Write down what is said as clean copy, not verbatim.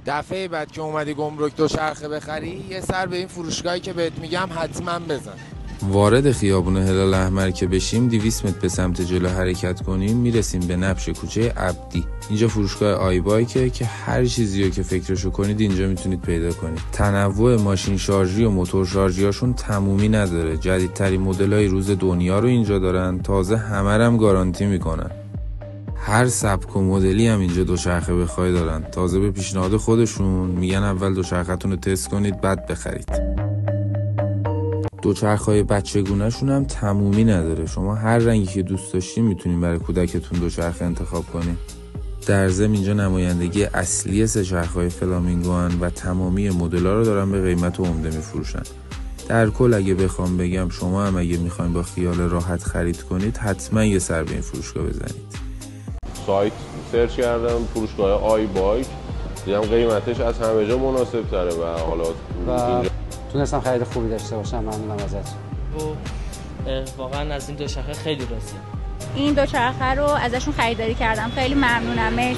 دفعه بعد که اومدی گمرک دوچرخه بخری یه سر به این فروشگاهی که بهت میگم حتما بزن. وارد خیابون هلال احمر که بشیم 200 متر به سمت جلو حرکت کنیم میرسیم به نبش کوچه عبدی. اینجا فروشگاه آی بایکه که هر چیزی رو که فکرشو کنید اینجا میتونید پیدا کنید. تنوع ماشین شارژی و موتور شارژیاشون تمومی نداره. جدیدترین مدلای روز دنیا رو اینجا دارن، تازه همه رو هم گارانتی میکنن. هر سبک و مدلی هم اینجا دوچرخه بخوای دارن. تازه به پیشنهاد خودشون میگن اول دوچرختون رو تست کنید بعد بخرید. دوچرخه‌های بچگونه‌شون هم تمومی نداره. شما هر رنگی که دوست داشتین میتونین برای کودکتون دوچرخه انتخاب کنین. در ضمن اینجا نمایندگی اصلی سه چرخ‌های فلامینگو هن و تمامی مدل‌ها رو دارن به قیمت عمده میفروشن. در کل اگه بخوام بگم شما هم اگه میخواین با خیال راحت خرید کنید حتما یه سر به این فروشگاه بزنید. سایت سرچ کردم فروشگاه آی بایک، دیدم قیمتش از همه جا مناسب تره و حالا اینجا تونستم خرید خوبی داشته باشم. ممنونم ازت. و واقعا از این دوچرخه خیلی راضیم. این دوچرخه رو ازشون خریداری کردم. خیلی ممنونم. مرسی.